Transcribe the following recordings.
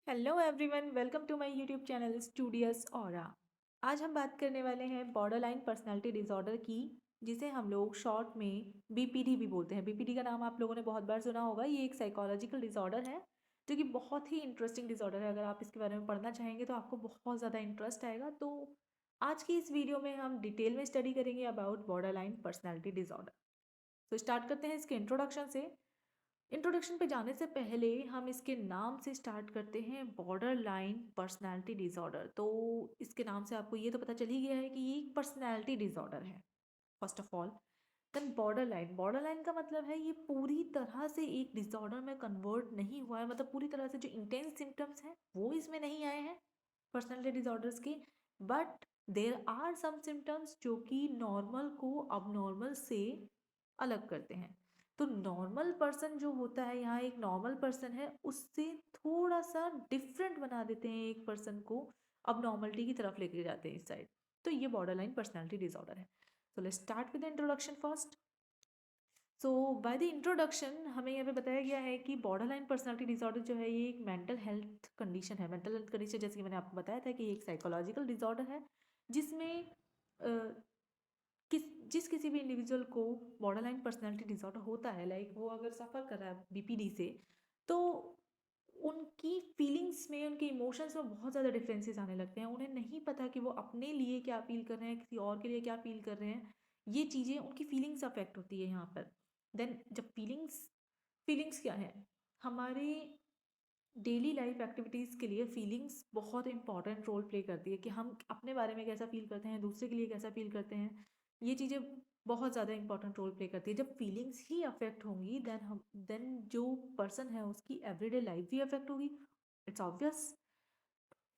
Hello everyone, welcome to my YouTube channel Studious Aura. आज हम बात करने वाले हैं बॉर्डरलाइन पर्सनालिटी डिसऑर्डर की, जिसे हम लोग शॉर्ट में बीपीडी भी बोलते हैं। बीपीडी का नाम आप लोगों ने बहुत बार सुना होगा। ये एक साइकोलॉजिकल डिसऑर्डर है जो कि बहुत ही इंटरेस्टिंग डिसऑर्डर है। अगर आप इसके बारे में पढ़ना चाहेंगे तो आपको बहुत ज़्यादा इंटरेस्ट आएगा। तो आज की इस वीडियो में हम डिटेल में स्टडी करेंगे अबाउट बॉर्डरलाइन पर्सनालिटी डिसऑर्डर। तो स्टार्ट करते हैं इसके इंट्रोडक्शन से। इंट्रोडक्शन पे जाने से पहले हम इसके नाम से स्टार्ट करते हैं, बॉर्डर लाइन पर्सनैलिटी डिसऑर्डर। तो इसके नाम से आपको ये तो पता चल ही गया है कि ये एक पर्सनैलिटी डिसऑर्डर है first of all. Then borderline का मतलब है ये पूरी तरह से एक डिसऑर्डर में कन्वर्ट नहीं हुआ है, मतलब पूरी तरह से जो इंटेंस सिम्टम्स हैं वो इसमें नहीं आए हैं पर्सनैलिटी डिसऑर्डर्स के। But there are some symptoms जो कि नॉर्मल को अब से अलग करते हैं। तो नॉर्मल पर्सन जो होता है, यहाँ एक नॉर्मल पर्सन है, उससे थोड़ा सा डिफरेंट बना देते हैं एक पर्सन को, अब नॉर्मलिटी की तरफ लेके जाते हैं इस साइड। तो ये बॉर्डर लाइन पर्सनैलिटी डिसऑर्डर है। So let's start with the introduction first. So by the introduction हमें यहाँ पे बताया गया है कि बॉर्डर लाइन पर्सनैलिटी डिसऑर्डर जो है ये एक मेंटल हेल्थ कंडीशन है। मेंटल हेल्थ कंडीशन जैसे कि मैंने आपको बताया था कि ये एक साइकोलॉजिकल डिसऑर्डर है, जिसमें किस जिस किसी भी इंडिविजुअल को बॉर्डरलाइन पर्सनालिटी डिसऑर्डर होता है, लाइक वो अगर सफ़र कर रहा है बीपीडी से, तो उनकी फीलिंग्स में, उनके इमोशंस में बहुत ज़्यादा डिफरेंसेस आने लगते हैं। उन्हें नहीं पता कि वो अपने लिए क्या फील कर रहे हैं, किसी और के लिए क्या फील कर रहे हैं। ये चीज़ें, उनकी फीलिंग्स अफेक्ट होती है यहाँ पर। देन जब फीलिंग्स फीलिंग्स क्या है, हमारे डेली लाइफ एक्टिविटीज़ के लिए फीलिंग्स बहुत इंपॉर्टेंट रोल प्ले करती है कि हम अपने बारे में कैसा फील करते हैं, दूसरे के लिए कैसा फील करते हैं। ये चीज़ें बहुत ज़्यादा इंपॉर्टेंट रोल प्ले करती है। जब फीलिंग्स ही अफेक्ट होंगी देन जो पर्सन है उसकी एवरीडे लाइफ भी अफेक्ट होगी। It's obvious.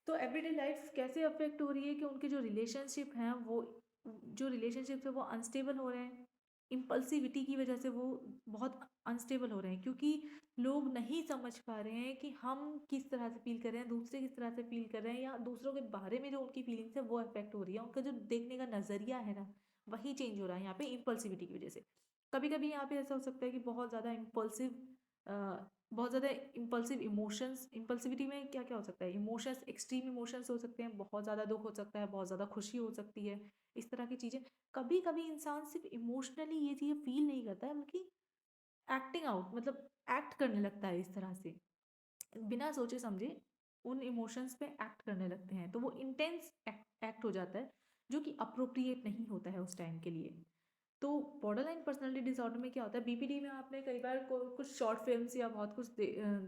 तो एवरीडे लाइफ कैसे अफेक्ट हो रही है कि उनके जो रिलेशनशिप हैं वो, जो रिलेशनशिप है वो अनस्टेबल हो रहे हैं। इम्पल्सिविटी की वजह से वो बहुत अनस्टेबल हो रहे हैं, क्योंकि लोग नहीं समझ पा रहे हैं कि हम किस तरह से फील कर रहे हैं, दूसरे किस तरह से फील कर रहे हैं, या दूसरों के बारे में जो उनकी फीलिंग्स है वो अफेक्ट हो रही है। उनका जो देखने का नज़रिया है ना, वही चेंज हो रहा है यहाँ पे इम्पल्सिविटी की वजह से। कभी कभी यहाँ पे ऐसा हो सकता है कि बहुत ज़्यादा इम्पल्सिव इमोशंस, इम्पल्सिविटी में क्या क्या हो सकता है, इमोशंस, एक्सट्रीम इमोशंस हो सकते हैं, बहुत ज़्यादा दुख हो सकता है, बहुत ज़्यादा खुशी हो सकती है, इस तरह की चीज़ें। कभी कभी इंसान सिर्फ इमोशनली ये चीज़ें फील नहीं करता है, बल्कि एक्टिंग आउट, मतलब एक्ट करने लगता है इस तरह से, बिना सोचे समझे उन इमोशंस पे एक्ट करने लगते हैं। तो वो इंटेंस एक्ट हो जाता है, जो कि अप्रोप्रिएट नहीं होता है उस टाइम के लिए। तो बॉर्डरलाइन पर्सनालिटी डिसऑर्डर में क्या होता है, बीपीडी में आपने कई बार कुछ शॉर्ट फिल्म्स या बहुत कुछ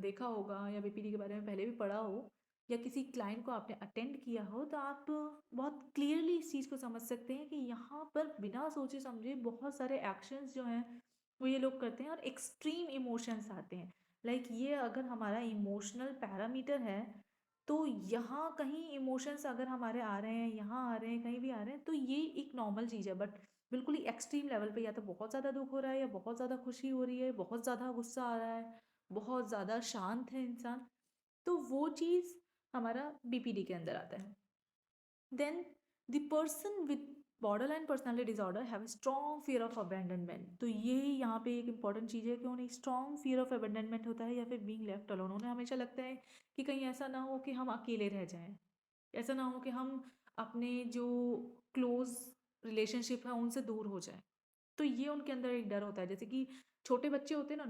देखा होगा, या बीपीडी के बारे में पहले भी पढ़ा हो, या किसी क्लाइंट को आपने अटेंड किया हो, तो आप बहुत क्लियरली इस चीज़ को समझ सकते हैं कि यहाँ पर बिना सोचे समझे बहुत सारे एक्शंस जो हैं वो ये लोग करते हैं, और एक्सट्रीम इमोशंस आते हैं। लाइक ये अगर हमारा इमोशनल पैरामीटर है, तो यहाँ कहीं इमोशंस अगर हमारे आ रहे हैं, यहाँ आ रहे हैं, कहीं भी आ रहे हैं, तो ये एक नॉर्मल चीज़ है। बट बिल्कुल ही एक्सट्रीम लेवल पे, या तो बहुत ज़्यादा दुख हो रहा है, या बहुत ज़्यादा खुशी हो रही है, बहुत ज़्यादा गुस्सा आ रहा है, बहुत ज़्यादा शांत है इंसान, तो वो चीज़ हमारा बीपीडी के अंदर आता है। Then the person with borderline personality disorder have strong fear of abandonment. तो ये यहाँ पे एक इंपॉर्टेंट चीज़ है कि उन्हें स्ट्रॉन्ग फियर ऑफ अबैंडनमेंट होता है, या फिर बीइंग लेफ्ट अलोन। उन्हें हमेशा लगता है कि कहीं ऐसा ना हो कि हम अकेले रह जाएं, ऐसा ना हो कि हम अपने जो क्लोज रिलेशनशिप है उनसे दूर हो जाएं। तो ये उनके अंदर एक डर होता है। जैसे कि छोटे बच्चे होते हैं ना,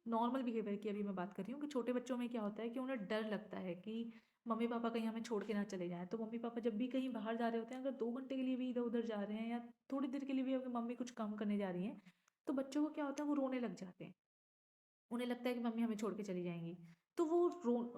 नॉर्मल बिहेवियर की अभी मैं बात कर रही हूँ, कि छोटे बच्चों में क्या होता है कि उन्हें डर लगता है कि मम्मी पापा कहीं हमें छोड़ के ना चले जाएं। तो मम्मी पापा जब भी कहीं बाहर जा रहे होते हैं, अगर 2 घंटे के लिए भी इधर उधर जा रहे हैं, या थोड़ी देर के लिए भी अगर मम्मी कुछ काम करने जा रही हैं, तो बच्चों को क्या होता है, वो रोने लग जाते हैं। उन्हें लगता है कि मम्मी हमें छोड़ के चली जाएंगी। तो वो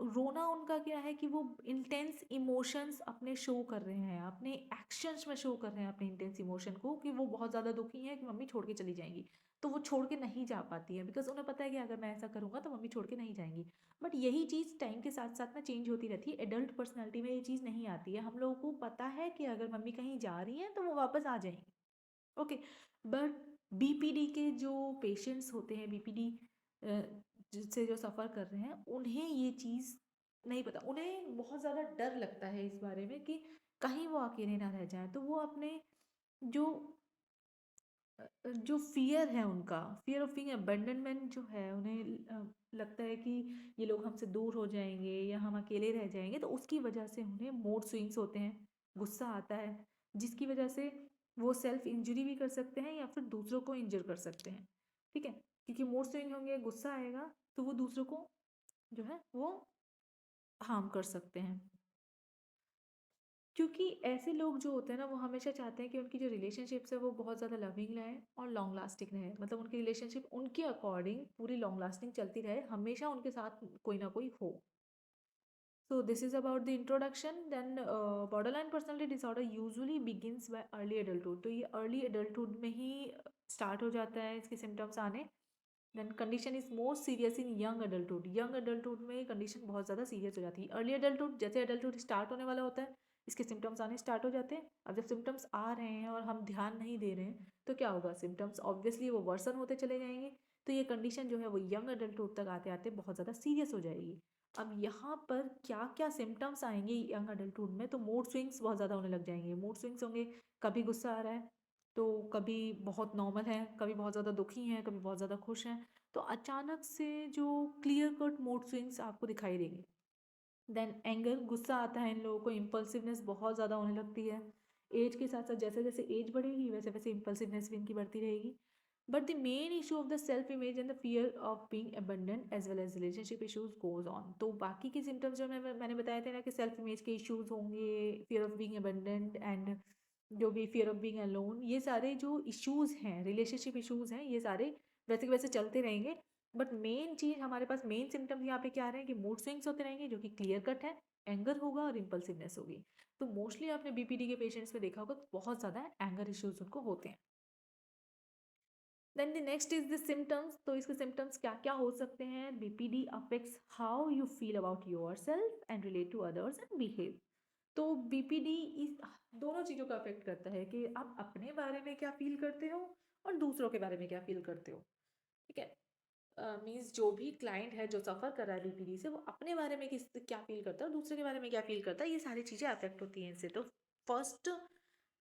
रोना उनका क्या है कि वो इंटेंस इमोशंस अपने शो कर रहे हैं, अपने एक्शंस में शो कर रहे हैं अपने इंटेंस इमोशन को, कि वो बहुत ज़्यादा दुखी हैं कि मम्मी छोड़ के चली जाएंगी। तो वो छोड़ के नहीं जा पाती है, बिकॉज उन्हें पता है कि अगर मैं ऐसा करूँगा तो मम्मी छोड़ के नहीं जाएंगी। बट यही चीज़ टाइम के साथ साथ में चेंज होती रहती है। एडल्ट पर्सनैलिटी में ये चीज़ नहीं आती है। हम लोगों को पता है कि अगर मम्मी कहीं जा रही हैं तो वो वापस आ जाएंगी। ओके। बट बीपीडी के जो पेशेंट्स होते हैं, बीपीडी जिससे जो सफ़र कर रहे हैं, उन्हें ये चीज़ नहीं पता। उन्हें बहुत ज़्यादा डर लगता है इस बारे में कि कहीं वो अकेले ना रह जाएं। तो वो अपने जो जो फ़ियर है उनका, फ़ियर ऑफ बीइंग अबैंडनमेंट जो है उन्हें लगता है कि ये लोग हमसे दूर हो जाएँगे या हम अकेले रह जाएँगे, तो उसकी वजह से उन्हें मूड स्विंग्स होते हैं, गुस्सा आता है, जिसकी वजह से वो सेल्फ इंजरी भी कर सकते हैं या फिर दूसरों को इंजर कर सकते हैं, ठीक है? क्योंकि मूड स्विंग होंगे, गुस्सा आएगा, तो वो दूसरों को जो है वो हार्म कर सकते हैं। क्योंकि ऐसे लोग जो होते हैं ना वो हमेशा चाहते हैं कि उनकी जो रिलेशनशिप्स है वो बहुत ज़्यादा लविंग रहे और लॉन्ग लास्टिंग रहे, मतलब उनकी रिलेशनशिप उनके अकॉर्डिंग पूरी लॉन्ग लास्टिंग चलती रहे, हमेशा उनके साथ कोई ना कोई हो। So this is about the introduction. Then borderline personality disorder usually begins by early adulthood. तो ये early adulthood में ही start हो जाता है इसके symptoms आने। Then condition is most serious in young adulthood. Young adulthood में कंडीशन बहुत ज़्यादा सीरियस हो जाती है। अर्ली अडल्टहुड जैसे अडल्टहुड स्टार्ट होने वाला होता है इसके सिम्टम्स आने स्टार्ट हो जाते हैं। अब जब सिम्टम्स आ रहे हैं और हम ध्यान नहीं दे रहे हैं तो क्या होगा, सिम्टम्स ऑब्वियसली वो वर्सन होते चले जाएंगे। तो ये कंडीशन जो है वो यंग अडल्टहुड तक आते आते बहुत ज़्यादा सीरियस हो जाएगी। अब यहाँ पर क्या क्या सिम्टम्स आएंगे यंग अडल्टहुड में, तो मूड स्विंग्स बहुत ज़्यादा होने लग जाएंगे। मूड स्विंग्स होंगे, कभी गुस्सा आ रहा है तो कभी बहुत नॉर्मल है, कभी बहुत ज़्यादा दुखी हैं, कभी बहुत ज़्यादा खुश हैं। तो अचानक से जो क्लियर कट मूड स्विंग्स आपको दिखाई देंगे। देन एंगर, गुस्सा आता है इन लोगों को, इम्पल्सिवनेस बहुत ज़्यादा होने लगती है। एज के साथ साथ जैसे जैसे एज बढ़ेगी वैसे वैसे इम्पल्सिवनेस भी इनकी बढ़ती रहेगी। But the main issue of the self image and the fear of being abandoned as well as relationship issues goes on. तो बाकी के सिम्टम्स जो मैंने बताए थे ना कि सेल्फ इमेज के इशूज होंगे, fear of being abundant and जो भी फियर ऑफ बीइंग अलोन, ये सारे जो इश्यूज हैं, रिलेशनशिप इश्यूज हैं, ये सारे वैसे के वैसे चलते रहेंगे। बट मेन चीज़ हमारे पास, मेन सिम्टम्स यहाँ पे क्या आ रहे हैं कि मूड स्विंग्स होते रहेंगे जो कि क्लियर कट है, एंगर होगा और इम्पल्सिवनेस होगी। तो मोस्टली आपने बीपीडी के पेशेंट्स में देखा होगा बहुत ज़्यादा एंगर इश्यूज उनको होते हैं। Then the next is the symptoms. तो इसके सिम्टम्स क्या क्या हो सकते हैं? BPD affects how you feel about yourself and relate to others and behave. तो बीपीडी इस दोनों चीज़ों का अफेक्ट करता है कि आप अपने बारे में क्या फील करते हो और दूसरों के बारे में क्या फील करते हो, ठीक है? मीन्स जो भी क्लाइंट है जो सफ़र कर रहा है बीपीडी से, वो अपने बारे में किस क्या फील करता है और दूसरे के बारे में क्या फील करता है, ये सारी चीज़ें अफेक्ट होती हैं इनसे। तो फर्स्ट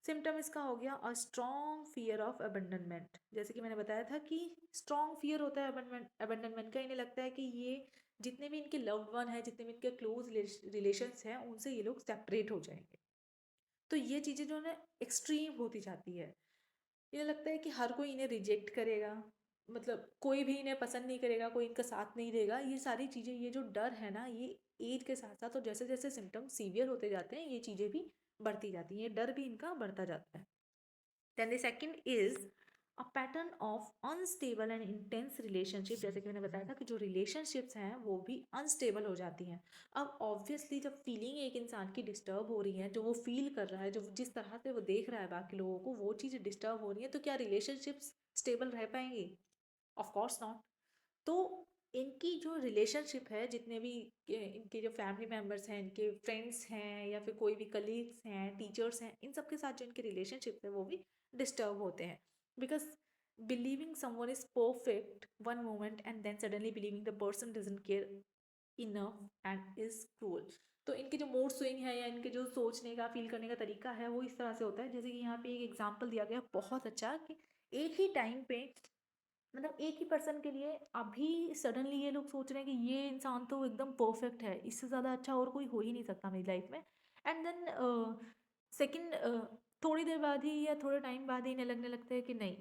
सिम्टम इसका हो गया अ स्ट्रॉन्ग फियर ऑफ अबंडनमेंट। जैसे कि मैंने बताया था कि स्ट्रॉन्ग फियर होता है अबंडनमेंट का। इन्हें लगता है कि ये जितने भी इनके लव्ड वन है, जितने भी इनके क्लोज रिलेशंस हैं, उनसे ये लोग सेपरेट हो जाएंगे। तो ये चीज़ें जो है एक्सट्रीम होती जाती है। इन्हें लगता है कि हर कोई इन्हें रिजेक्ट करेगा, मतलब कोई भी इन्हें पसंद नहीं करेगा, कोई इनका साथ नहीं देगा। ये सारी चीज़ें, ये जो डर है ना, ये एज के साथ साथ और जैसे जैसे सिम्टम्स सीवियर होते जाते हैं ये चीज़ें भी बढ़ती जाती हैं, ये डर भी इनका बढ़ता जाता है। Then the second is a pattern of unstable and intense relationship. जैसे कि मैंने बताया था कि जो रिलेशनशिप्स हैं वो भी अनस्टेबल हो जाती हैं। अब ऑब्वियसली जब फीलिंग एक इंसान की डिस्टर्ब हो रही है, जो वो फील कर रहा है, जो जिस तरह से वो देख रहा है बाकी लोगों को, वो चीज़ डिस्टर्ब हो रही है, तो क्या रिलेशनशिप्स स्टेबल रह पाएंगी? Of course not. तो इनकी जो रिलेशनशिप है, जितने भी इनके जो फैमिली मेम्बर्स हैं, इनके फ्रेंड्स हैं या फिर कोई भी कलीग्स हैं, टीचर्स हैं, इन सब के साथ जो इनके रिलेशनशिप है वो भी डिस्टर्ब होते हैं। Because believing someone is perfect one moment and then suddenly believing the person doesn't care enough and is cruel. तो इनके जो मूड स्विंग है या इनके जो सोचने का, फील करने का तरीका है, वो इस तरह से होता है। जैसे कि यहाँ पे एक एग्जाम्पल दिया गया बहुत अच्छा कि एक ही टाइम पे, मतलब एक ही पर्सन के लिए अभी सडनली ये लोग सोच रहे हैं कि ये इंसान तो एकदम परफेक्ट है, इससे ज़्यादा अच्छा और कोई हो ही नहीं सकता मेरी लाइफ में। एंड देन सेकंड, थोड़ी देर बाद ही या थोड़े टाइम बाद ही इन्हें लगने लगता है कि नहीं,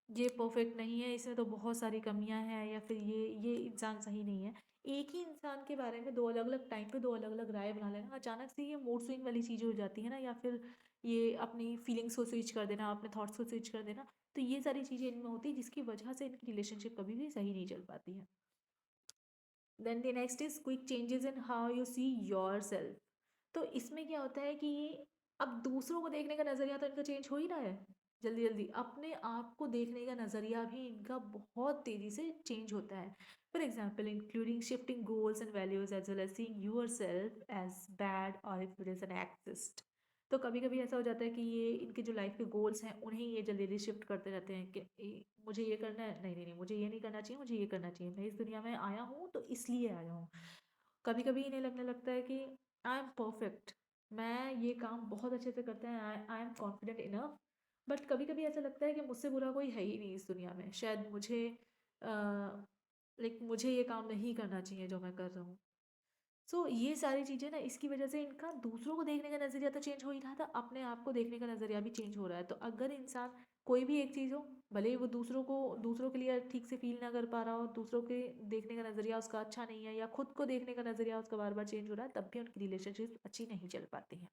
ये परफेक्ट नहीं है, इसमें तो बहुत सारी कमियां हैं, या फिर ये इंसान सही नहीं है। एक ही इंसान के बारे में दो अलग अलग टाइम पे दो अलग अलग राय बना लेना, अचानक से ये मूड स्विंग वाली चीज़ हो जाती है ना, या फिर ये अपनी फीलिंग्स को स्विच कर देना, अपने थॉट्स को स्विच कर देना। तो ये सारी चीज़ें इनमें होती है जिसकी वजह से इनकी रिलेशनशिप कभी भी सही नहीं चल पाती है। Then the next is quick changes in how you see yourself. तो इसमें क्या होता है कि अब दूसरों को देखने का नज़रिया तो इनका चेंज हो ही रहा है जल्दी जल्दी, अपने आप को देखने का नज़रिया भी इनका बहुत तेज़ी से चेंज होता है। For example including shifting goals and values as well as seeing yourself as bad और if it is an exist. तो कभी कभी ऐसा हो जाता है कि ये इनके जो लाइफ के गोल्स हैं उन्हें ये जल्दी जल्दी शिफ्ट करते रहते हैं कि मुझे ये करना है, नहीं नहीं नहीं मुझे ये नहीं करना चाहिए, मुझे ये करना चाहिए, मैं इस दुनिया में आया हूँ तो इसलिए आया हूँ। कभी कभी इन्हें लगने लगता है कि आई एम परफेक्ट, मैं ये काम बहुत अच्छे से करते हैं, I am confident enough, but कभी कभी ऐसा लगता है कि मुझसे बुरा कोई है ही नहीं इस दुनिया में, शायद मुझे लाइक मुझे ये काम नहीं करना चाहिए जो मैं कर रहा हूँ। सो ये सारी चीज़ें ना, इसकी वजह से इनका दूसरों को देखने का नज़रिया तो चेंज हो ही रहा था, अपने आप को देखने का नज़रिया भी चेंज हो रहा है। तो अगर इंसान कोई भी एक चीज़ हो, भले ही वो दूसरों के लिए ठीक से फील ना कर पा रहा हो, दूसरों के देखने का नज़रिया उसका अच्छा नहीं है, या खुद को देखने का नज़रिया उसका बार बार चेंज हो रहा है, तब भी उनकी रिलेशनशिप अच्छी नहीं चल पाती हैं।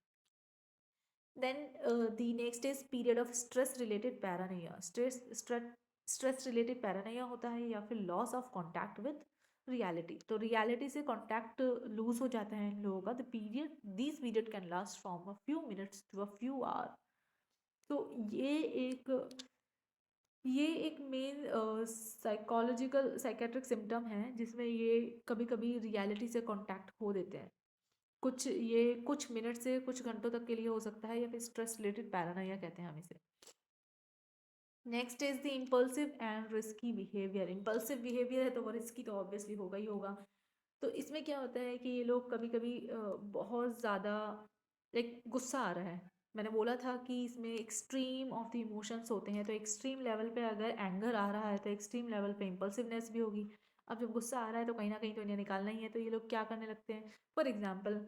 Then the next is period of stress related paranoia. Stress related paranoia होता है, या फिर loss of contact with reality. तो रियलिटी से कॉन्टैक्ट लूज हो जाता है इन लोगों का। The period this period can last from a few minutes to a few hour. तो ये एक मेन साइकेट्रिक सिम्टम है, जिसमें ये कभी कभी रियलिटी से कॉन्टैक्ट खो देते हैं। कुछ मिनट से कुछ घंटों तक के लिए हो सकता है, या फिर स्ट्रेस रिलेटेड पैरानोया कहते हैं हम इसे। Next is the impulsive and risky behaviour. Impulsive behaviour है तो वो रिस्की तो ऑब्वियसली होगा ही होगा। तो इसमें क्या होता है कि ये लोग कभी कभी बहुत ज़्यादा, लाइक गुस्सा आ रहा है, मैंने बोला था कि इसमें एक्सट्रीम ऑफ द इमोशंस होते हैं। तो एक्सट्रीम लेवल पे अगर एंगर आ रहा है तो एक्सट्रीम लेवल पे इम्पल्सिवनेस भी होगी। अब जब गुस्सा आ रहा है तो कहीं ना कहीं तो इन्हें निकालना ही है, तो ये लोग क्या करने लगते हैं? फॉर एग्जाम्पल,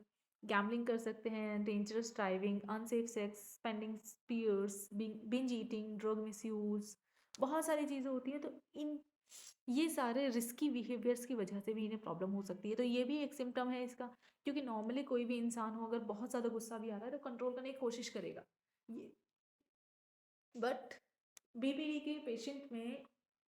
गैम्बलिंग कर सकते हैं, dangerous driving, unsafe sex, spending sprees, binge eating, drug misuse, बहुत सारी चीज़ें होती हैं। तो इन ये सारे रिस्की बिहेवियर्स की वजह से भी इन्हें प्रॉब्लम हो सकती है। तो ये भी एक सिम्टम है इसका, क्योंकि नॉर्मली कोई भी इंसान हो, अगर बहुत ज़्यादा गुस्सा भी आ रहा है तो कंट्रोल करने की कोशिश करेगा ये। बट बीपीडी के पेशेंट में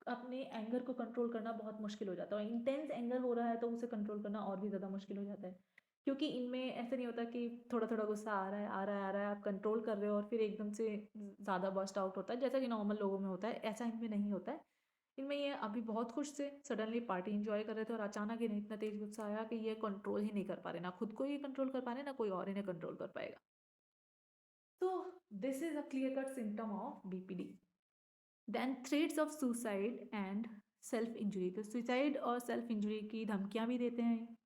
अपने एंगर को कंट्रोल करना बहुत मुश्किल हो जाता है, और इंटेंस एंगर हो रहा है तो उसे कंट्रोल करना और भी ज़्यादा मुश्किल हो जाता है। क्योंकि इनमें ऐसा नहीं होता कि थोड़ा थोड़ा गुस्सा आ रहा है आ रहा है आ रहा है, आप कंट्रोल कर रहे हो और फिर एकदम से ज़्यादा बर्स्ट आउट होता है, जैसा कि नॉर्मल लोगों में होता है, ऐसा इनमें नहीं होता है। इनमें ये अभी बहुत खुश थे, सडनली पार्टी एंजॉय कर रहे थे, और अचानक इन्हें इतना तेज गुस्सा आया कि ये कंट्रोल ही नहीं कर पा रहे, ना खुद को ये कंट्रोल कर पा रहे, ना कोई और इन्हें कंट्रोल कर पाएगा। तो this is a clear cut symptom of BPD. Then threats of suicide and self injury. तो सुसाइड और सेल्फ इंजरी की धमकियां भी देते हैं,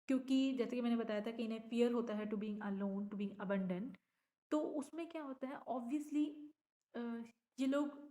क्योंकि जैसे कि मैंने बताया था कि इन्हें फियर होता है to being alone, to being abandoned. तो उसमें क्या होता है, ऑब्वियसली ये लोग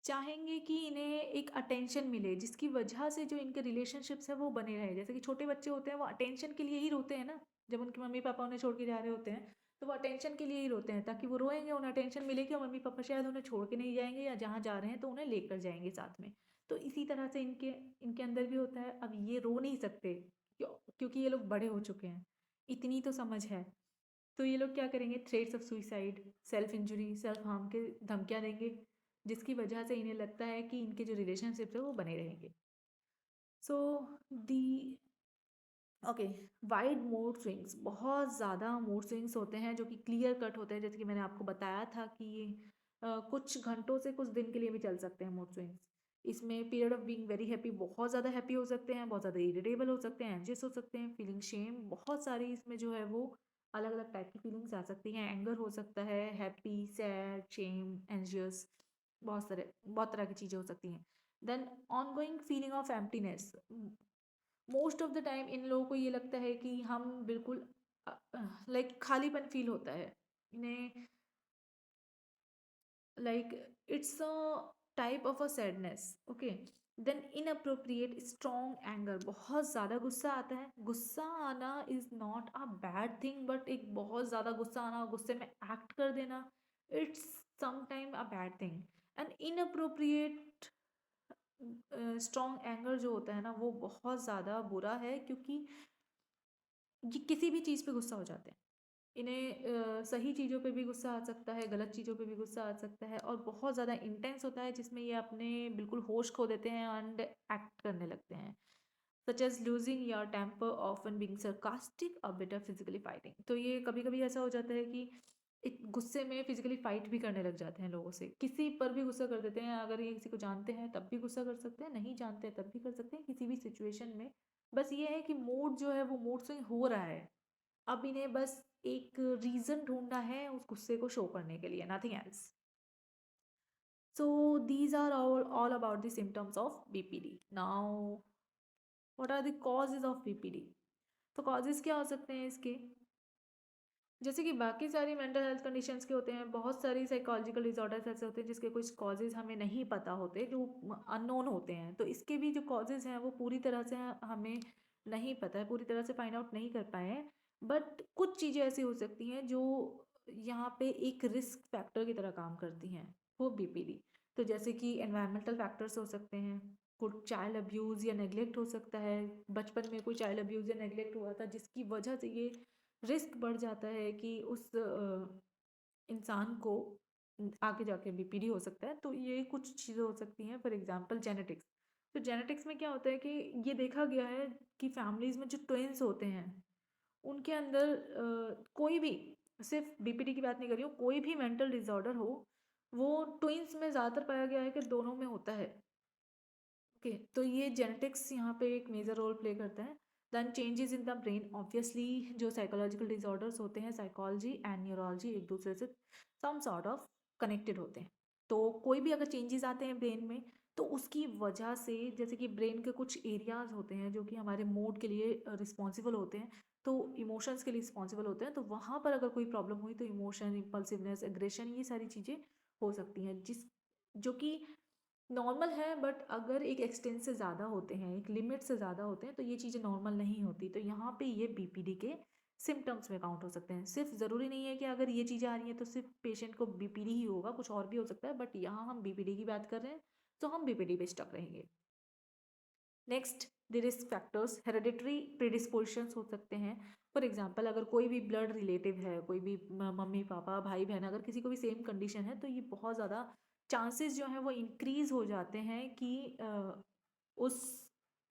चाहेंगे कि इन्हें एक अटेंशन मिले, जिसकी वजह से जो इनके रिलेशनशिप्स है वो बने रहे। जैसे कि छोटे बच्चे होते हैं, वो अटेंशन के लिए ही रोते हैं ना, जब उनके मम्मी पापा उन्हें छोड़ के जा रहे होते हैं, तो वो अटेंशन के लिए ही रोते हैं, ताकि वो रोएंगे, उन्हें अटेंशन मिलेगी, और मम्मी पापा शायद उन्हें छोड़ के नहीं जाएंगे, या जहाँ जा रहे हैं तो उन्हें लेकर जाएंगे साथ में। तो इसी तरह से इनके इनके अंदर भी होता है। अब ये रो नहीं सकते, क्योंकि ये लोग बड़े हो चुके हैं, इतनी तो समझ है। तो ये लोग क्या करेंगे, threats of suicide, self injury, self harm के धमकियाँ देंगे, जिसकी वजह से इन्हें लगता है कि इनके जो रिलेशनशिप्स है वो बने रहेंगे। सो दी ओके, वाइड मूड स्विंग्स, बहुत ज़्यादा मूड स्विंग्स होते हैं जो कि क्लियर कट होते हैं, जैसे कि मैंने आपको बताया था कि ये कुछ घंटों से कुछ दिन के लिए भी चल सकते हैं मूड स्विंग्स। इसमें period of being very happy, बहुत ज़्यादा हैप्पी हो सकते हैं, बहुत ज़्यादा इरिटेबल हो सकते हैं, एंजियस हो सकते हैं, फीलिंग शेम, बहुत सारी इसमें जो है वो अलग अलग टाइप की फीलिंग्स आ सकती हैं। एंगर हो सकता है, हैप्पी, सैड, शेम, एंजियस, बहुत तरह की चीज़ें हो सकती हैं। Then ongoing feeling of emptiness. Most of the time इन लोगों को ये लगता है कि हम बिल्कुल लाइक खालीपन फील होता है इन्हें, like it's a type of a sadness. Okay, then inappropriate strong anger, बहुत ज़्यादा गुस्सा आता है। गुस्सा आना is not a bad thing, but एक बहुत ज़्यादा गुस्सा आना, गुस्से में एक्ट कर देना, it's sometime a bad thing. And inappropriate strong anger जो होता है ना, वो बहुत ज़्यादा बुरा है, क्योंकि ये किसी भी चीज़ पे गुस्सा हो जाते हैं। इन्हें सही चीज़ों पे भी गुस्सा आ सकता है, गलत चीज़ों पे भी गुस्सा आ सकता है, और बहुत ज़्यादा इंटेंस होता है, जिसमें ये अपने बिल्कुल होश खो देते हैं एंड एक्ट करने लगते हैं, such as losing your temper, often being sarcastic और बिटर फिजिकली फाइटिंग। तो ये कभी कभी ऐसा हो जाता है कि एक गुस्से में फिजिकली फाइट भी करने लग जाते हैं लोगों से, किसी पर भी गुस्सा कर देते हैं। अगर ये किसी को जानते हैं तब भी गुस्सा कर सकते हैं, नहीं जानते हैं तब भी कर सकते हैं, किसी भी सिचुएशन में। बस ये है कि मूड जो है वो मूड स्विंग हो रहा है, अब इन्हें बस एक रीजन ढूंढना है उस गुस्से को शो करने के लिए, nothing else. So these are all about the symptoms of BPD. Now what are the causes of BPD? तो कॉजेज क्या हो सकते हैं इसके? जैसे कि बाकी सारी मेंटल हेल्थ कंडीशंस के होते हैं, बहुत सारी साइकोलॉजिकल डिसऑर्डर्स ऐसे होते हैं जिसके कुछ कॉजेज़ हमें नहीं पता होते, जो अननोन होते हैं। तो इसके भी जो कॉजेज़ हैं वो पूरी तरह से हमें नहीं पता है, पूरी तरह से फाइंड आउट नहीं कर पाए हैं। बट कुछ चीज़ें ऐसी हो सकती हैं जो यहाँ पे एक रिस्क फैक्टर की तरह काम करती हैं, वो बीपीडी। तो जैसे कि एनवायरमेंटल फैक्टर्स हो सकते हैं, कुछ चाइल्ड अब्यूज़ या नेगलेक्ट हो सकता है। बचपन में कोई चाइल्ड अब्यूज़ या नेगलेक्ट हुआ था जिसकी वजह से ये रिस्क बढ़ जाता है कि उस इंसान को आगे जाके बीपीडी हो सकता है। तो ये कुछ चीज़ें हो सकती हैं, फॉर एग्जांपल जेनेटिक्स। तो जेनेटिक्स में क्या होता है कि ये देखा गया है कि फैमिलीज़ में जो ट्विन्स होते हैं उनके अंदर कोई भी, सिर्फ बीपीडी की बात नहीं कर रही हूँ, कोई भी मेंटल डिसऑर्डर हो वो ट्विन्स में ज़्यादातर पाया गया है कि दोनों में होता है। ओके, तो ये जेनेटिक्स यहाँ पे एक मेजर रोल प्ले करता है। Then changes in the brain, obviously जो साइकोलॉजिकल डिसऑर्डर्स होते हैं, साइकोलॉजी एंड न्यूरोलॉजी एक दूसरे से सम सॉर्ट ऑफ कनेक्टेड होते हैं। तो कोई भी अगर चेंजेस आते हैं ब्रेन में तो उसकी वजह से, जैसे कि ब्रेन के कुछ एरियाज होते हैं जो कि हमारे मूड के लिए रिस्पॉन्सिबल होते हैं, तो इमोशंस के लिए रिस्पॉन्सिबल होते हैं, तो वहाँ पर अगर कोई प्रॉब्लम हुई तो इमोशन, इम्पल्सिवनेस, एग्रेशन, ये सारी चीज़ें हो सकती हैं, जिस जो कि नॉर्मल है। बट अगर एक एक्सटेंट से ज़्यादा होते हैं, एक लिमिट से ज़्यादा होते हैं, तो ये चीज़ें नॉर्मल नहीं होती। तो यहाँ पे ये बीपीडी के सिम्टम्स में काउंट हो सकते हैं। सिर्फ ज़रूरी नहीं है कि अगर ये चीज़ें आ रही हैं तो सिर्फ पेशेंट को बीपीडी ही होगा, कुछ और भी हो सकता है, बट यहाँ हम बीपीडी की बात कर रहे हैं तो हम बीपीडी पे स्टक रहेंगे। Next, the risk factors, hereditary predispositions हो सकते हैं। फॉर एग्जांपल अगर कोई भी ब्लड रिलेटिव है, कोई भी मम्मी पापा भाई बहन, अगर किसी को भी सेम कंडीशन है तो ये बहुत ज़्यादा चांसेस जो हैं वो इंक्रीज हो जाते हैं कि उस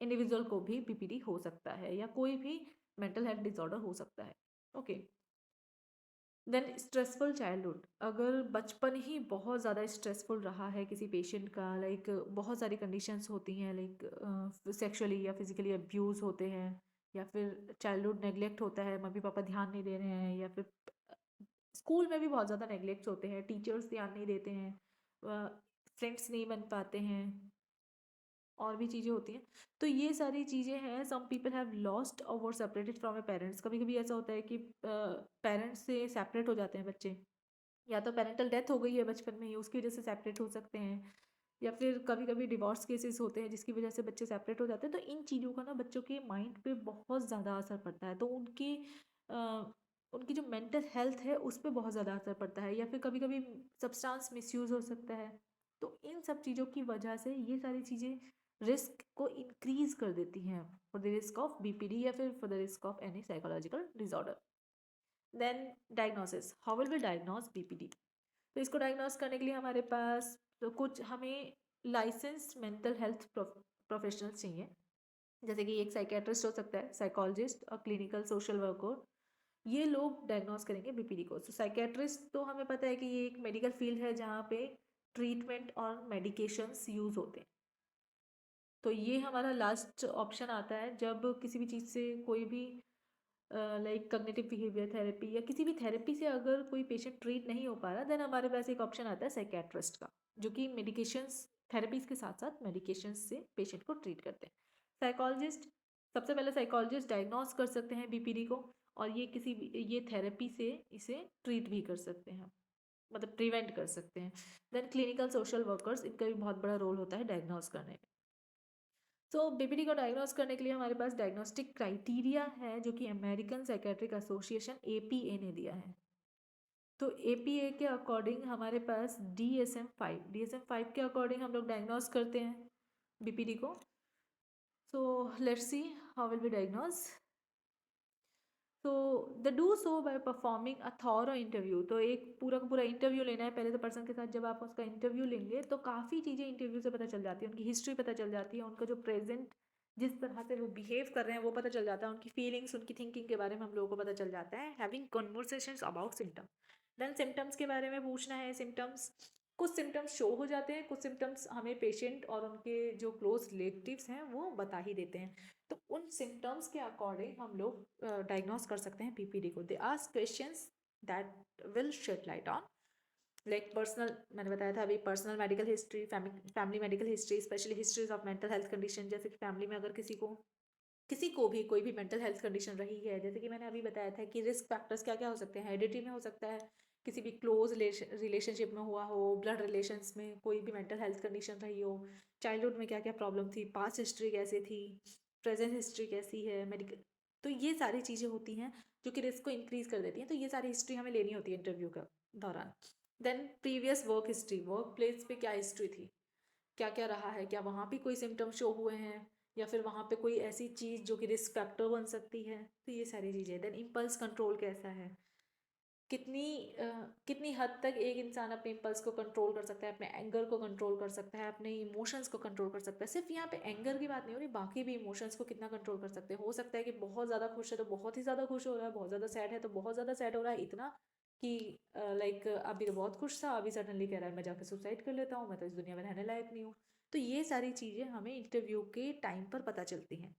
इंडिविजुअल को भी बीपीडी हो सकता है या कोई भी मेंटल हेल्थ डिसऑर्डर हो सकता है। ओके, देन स्ट्रेसफुल चाइल्डहुड, अगर बचपन ही बहुत ज़्यादा स्ट्रेसफुल रहा है किसी पेशेंट का, लाइक बहुत सारी कंडीशंस होती हैं, लाइक सेक्सुअली या फिजिकली अब्यूज़ होते हैं, या फिर चाइल्डहुड नेग्लेक्ट होता है, मम्मी पापा ध्यान नहीं दे रहे हैं, या फिर स्कूल में भी बहुत ज़्यादा नेग्लेक्ट्स होते हैं, टीचर्स ध्यान नहीं देते हैं, फ्रेंड्स नहीं बन पाते हैं, और भी चीज़ें होती हैं। तो ये सारी चीज़ें हैं। सम पीपल हैव लॉस्ट और वर सेपरेटेड फ्रॉम ए पेरेंट्स, कभी कभी ऐसा होता है कि पेरेंट्स से सेपरेट हो जाते हैं बच्चे, या तो पेरेंटल डेथ हो गई है बचपन में ही, उसकी वजह से सेपरेट हो सकते हैं, या फिर कभी कभी डिवोर्स केसेस होते हैं जिसकी वजह से बच्चे सेपरेट हो जाते हैं। तो इन चीज़ों का ना बच्चों के माइंड पे बहुत ज़्यादा असर पड़ता है, तो उनकी जो मेंटल हेल्थ है उस पर बहुत ज़्यादा असर पड़ता है, या फिर कभी कभी सब्सटेंस मिसयूज़ हो सकता है। तो इन सब चीज़ों की वजह से ये सारी चीज़ें रिस्क को इंक्रीज कर देती हैं for the risk of BPD या फिर for the risk of any psychological disorder. Then diagnosis, how will be diagnose BPD. तो इसको डायग्नोस करने के लिए हमारे पास तो कुछ हमें लाइसेंस्ड मेंटल हेल्थ प्रोफेशनल्स चाहिए, जैसे कि एक साइकेट्रिस्ट हो सकता है, साइकोलॉजिस्ट और क्लिनिकल सोशल वर्कर, ये लोग डायग्नोस करेंगे बीपीडी को। तो साइकेट्रिस्ट तो हमें पता है कि ये एक मेडिकल फील्ड है जहाँ पे ट्रीटमेंट और मेडिकेशंस यूज़ होते हैं। तो ये हमारा लास्ट ऑप्शन आता है जब किसी भी चीज़ से कोई भी लाइक कग्निटिव बिहेवियर थेरेपी या किसी भी थेरेपी से अगर कोई पेशेंट ट्रीट नहीं हो पा रहा, देन हमारे पास एक ऑप्शन आता है साइकेट्रिस्ट का, जो कि मेडिकेशंस, थेरेपीज के साथ साथ मेडिकेशंस से पेशेंट को ट्रीट करते हैं। साइकोलॉजिस्ट, सबसे पहले साइकोलॉजिस्ट डायग्नोस कर सकते हैं बीपीडी को, और ये किसी भी ये थेरेपी से इसे ट्रीट भी कर सकते हैं, मतलब प्रिवेंट कर सकते हैं। देन क्लिनिकल सोशल वर्कर्स, इनका भी बहुत बड़ा रोल होता है डायग्नोस करने में। तो बीपीडी को डायग्नोस करने के लिए हमारे पास डायग्नोस्टिक क्राइटेरिया है जो कि अमेरिकन साइकेट्रिक एसोसिएशन एपीए ने दिया है। तो एपीए के अकॉर्डिंग हमारे पास डीएसएम 5 के अकॉर्डिंग हम लोग डायग्नोस करते हैं बीपीडी को। So let's see how will be diagnose. तो the do so by performing a thorough interview, तो एक पूरा का पूरा इंटरव्यू लेना है पहले तो पर्सन के साथ। जब आप उसका इंटरव्यू लेंगे तो काफ़ी चीज़ें इंटरव्यू से पता चल जाती है, उनकी हिस्ट्री पता चल जाती है, उनका जो प्रेजेंट जिस तरह से वो बिहेव कर रहे हैं वो पता चल जाता है, उनकी फीलिंग्स, उनकी थिंकिंग के बारे में हम लोगों को पता चल जाता है। Having conversations about symptom, then symptoms के बारे में पूछना है। सिम्टम्स, कुछ सिम्टम्स शो हो जाते हैं, कुछ सिम्टम्स हमें पेशेंट और उनके जो क्लोज रिलेटिव्स हैं वो बता ही देते हैं। तो उन सिम्टम्स के अकॉर्डिंग हम लोग डायग्नोस कर सकते हैं पीपीडी को। They ask questions that will shed light on like personal, मैंने बताया था अभी, personal medical history, family medical history, especially histories of mental health condition, जैसे कि फैमिली में अगर किसी को किसी को भी कोई भी मेंटल हेल्थ कंडीशन रही है, जैसे कि मैंने अभी बताया था कि रिस्क फैक्टर्स क्या क्या हो सकते हैं, हेरिडिटी में हो सकता है, किसी भी क्लोज रिलेशनशिप में हुआ हो, ब्लड रिलेशंस में कोई भी मेंटल हेल्थ कंडीशन रही हो, चाइल्डहुड में क्या क्या प्रॉब्लम थी, पास्ट हिस्ट्री कैसी थी, प्रेजेंट हिस्ट्री कैसी है, मेडिकल, तो ये सारी चीज़ें होती हैं जो कि रिस्क को इंक्रीज कर देती हैं। तो ये सारी हिस्ट्री हमें लेनी होती है इंटरव्यू का दौरान। Then previous work history, work place पे क्या हिस्ट्री थी, क्या क्या रहा है, क्या वहाँ भी कोई सिम्टम शो हुए हैं, या फिर वहाँ पे कोई ऐसी चीज़ जो कि रिस्क फैक्टर बन सकती है। तो ये सारी चीज़ें। देन इम्पल्स कंट्रोल कैसा है, कितनी कितनी हद तक एक इंसान अपने इम्पल्स को कंट्रोल कर सकता है, अपने एंगर को कंट्रोल कर सकता है, अपने इमोशंस को कंट्रोल कर सकता है। सिर्फ यहाँ पे एंगर की बात नहीं हो रही, बाकी भी इमोशंस को कितना कंट्रोल कर सकते हैं। हो सकता है कि बहुत ज़्यादा खुश है तो बहुत ही ज़्यादा खुश हो रहा है, बहुत ज़्यादा सैड है तो बहुत ज़्यादा सैड हो रहा है, इतना कि लाइक अभी तो बहुत खुश था, अभी सडनली कह रहा है मैं जाकर सुसाइड कर लेता हूँ, मैं तो इस दुनिया में रहने लायक नहीं हूँ। तो ये सारी चीज़ें हमें इंटरव्यू के टाइम पर पता चलती हैं।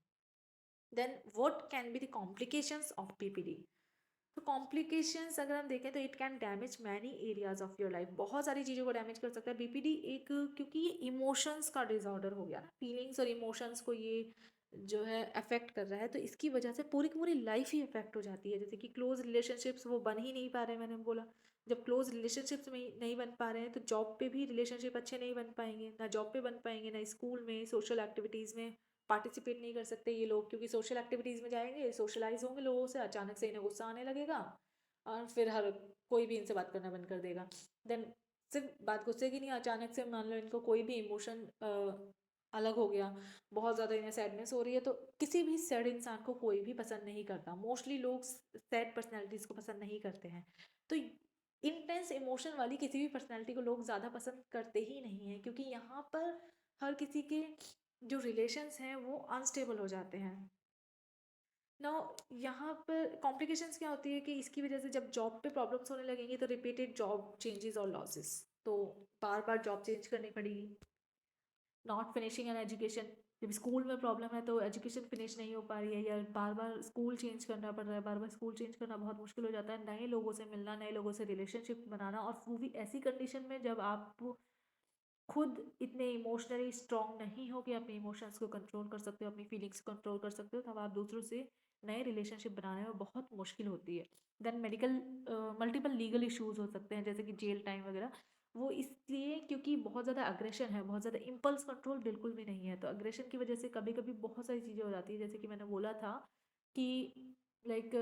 Then what can be the complications of PPD. तो कॉम्प्लिकेशंस अगर हम देखें तो it can damage many areas of your life, बहुत सारी चीज़ों को डैमेज कर सकता है बीपीडी एक, क्योंकि ये इमोशंस का डिसऑर्डर हो गया ना, फीलिंग्स और इमोशंस को ये जो है अफेक्ट कर रहा है, तो इसकी वजह से पूरी की पूरी लाइफ ही अफेक्ट हो जाती है। जैसे कि क्लोज रिलेशनशिप्स वो बन ही नहीं पा रहे, मैंने बोला जब क्लोज रिलेशनशिप्स में नहीं बन पा रहे हैं तो जॉब पे भी रिलेशनशिप अच्छे नहीं बन पाएंगे, ना जॉब पे बन पाएंगे, ना स्कूल में सोशल एक्टिविटीज़ में पार्टिसिपेट नहीं कर सकते ये लोग, क्योंकि सोशल एक्टिविटीज़ में जाएंगे, सोशलाइज होंगे लोगों से, अचानक से इन्हें गुस्सा आने लगेगा और फिर हर कोई भी इनसे बात करना बंद कर देगा। देन सिर्फ बात गुस्से की नहीं, अचानक से मान लो इनको कोई भी इमोशन अलग हो गया, बहुत ज़्यादा इन्हें सैडनेस हो रही है, तो किसी भी सैड इंसान को कोई भी पसंद नहीं करता, मोस्टली लोग सैड पर्सनैलिटीज़ को पसंद नहीं करते हैं। तो इंटेंस इमोशन वाली किसी भी पर्सनैलिटी को लोग ज़्यादा पसंद करते ही नहीं हैं, क्योंकि यहाँ पर हर किसी के जो रिलेशंस हैं वो अनस्टेबल हो जाते हैं ना। यहाँ पर कॉम्प्लिकेशंस क्या होती है कि इसकी वजह से जब जॉब पे प्रॉब्लम्स होने लगेंगी तो रिपीटेड जॉब चेंजेस और लॉसेस, तो बार बार जॉब चेंज करनी पड़ेगी। नॉट फिनिशिंग एन एजुकेशन, जब स्कूल में प्रॉब्लम है तो एजुकेशन फिनिश नहीं हो पा रही है, या बार बार स्कूल चेंज करना पड़ रहा है, बार बार स्कूल चेंज करना बहुत मुश्किल हो जाता है, नए लोगों से मिलना, नए लोगों से रिलेशनशिप बनाना, और वो भी ऐसी कंडीशन में जब आप खुद इतने इमोशनली स्ट्रांग नहीं हो कि अपने इमोशंस को कंट्रोल कर सकते हो, अपनी फीलिंग्स को कंट्रोल कर सकते हो, तब आप दूसरों से नए रिलेशनशिप बनाने में बहुत मुश्किल होती है। Then medical multiple legal issues हो सकते हैं, जैसे कि जेल टाइम वगैरह, वो इसलिए क्योंकि बहुत ज़्यादा अग्रेशन है, बहुत ज़्यादा इम्पल्स कंट्रोल बिल्कुल भी नहीं है, तो अग्रेशन की वजह से कभी कभी बहुत सारी चीज़ें हो जाती है, जैसे कि मैंने बोला था कि लाइक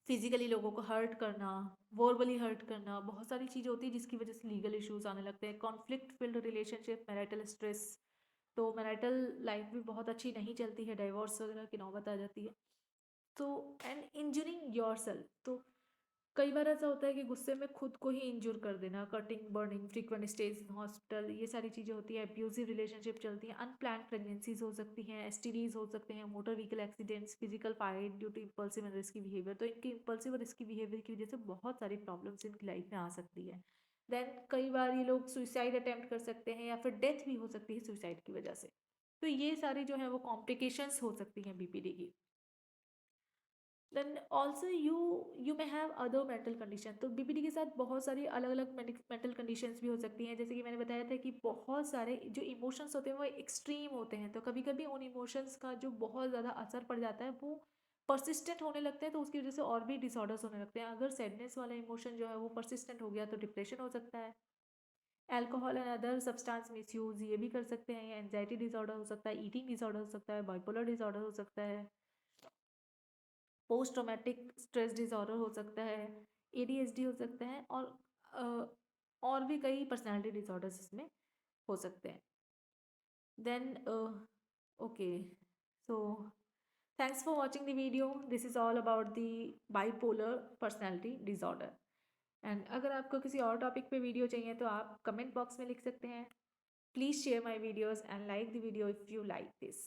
फिजिकली लोगों को हर्ट करना, वर्बली हर्ट करना, बहुत सारी चीज़ें होती है जिसकी वजह से लीगल इश्यूज आने लगते हैं। Conflict field relationship, marital stress, तो मैरिटल लाइफ भी बहुत अच्छी नहीं चलती है, डाइवोर्स वगैरह की नौबत आ जाती है। तो एंड इंजरिंग योर सेल्फ, तो कई बार ऐसा होता है कि गुस्से में खुद को ही इंजूर कर देना, cutting, burning, frequent stage in hospital, ये सारी चीज़ें होती हैं। अब्यूजिव रिलेशनशिप चलती हैं, अनप्लान्ड प्रेगनेंसीज हो सकती हैं, एसटीडीज हो सकते हैं, motor vehicle accidents, physical fight due to impulsive and risky behaviour. तो इनकी इम्पल्सिव और रिस्की बिहेवियर की वजह से बहुत सारी प्रॉब्लम्स इनकी लाइफ में आ सकती है। देन कई बार ये लोग सुइसाइड अटेम्प्ट कर सकते हैं, या फिर डेथ भी हो सकती है सुइसाइड की वजह से। तो ये सारी जो है वो कॉम्प्लिकेशंस हो सकती हैं बीपीडी की। Then also you may have other mental condition, तो बीपीडी के साथ बहुत सारी अलग अलग मेंटल कंडीशंस भी हो सकती हैं, जैसे कि मैंने बताया था कि बहुत सारे जो इमोशंस होते हैं वो एक्सट्रीम होते हैं, तो कभी कभी उन इमोशंस का जो बहुत ज़्यादा असर पड़ जाता है वो परसिस्टेंट होने लगते हैं, तो उसकी वजह से और भी डिसऑर्डर्स होने लगते हैं। अगर सैडनेस वाला इमोशन जो है वो परसिस्टेंट हो गया तो डिप्रेशन हो सकता है। Alcohol and other substance misuse ये भी कर सकते हैं, एंजाइटी डिसऑर्डर हो सकता है, ईटिंग डिसऑर्डर हो सकता है, बाइपोलर डिसऑर्डर हो सकता है, पोस्ट ट्रोमेटिक स्ट्रेस डिसऑर्डर हो सकता है, एडीएचडी हो सकता है, और भी कई पर्सनालिटी डिसऑर्डर्स इसमें हो सकते हैं। Then okay, so thanks for watching the video, this is all about the bipolar personality disorder. And अगर आपको किसी और टॉपिक पे वीडियो चाहिए तो आप कमेंट बॉक्स में लिख सकते हैं। Please share my videos and like the video if you like this.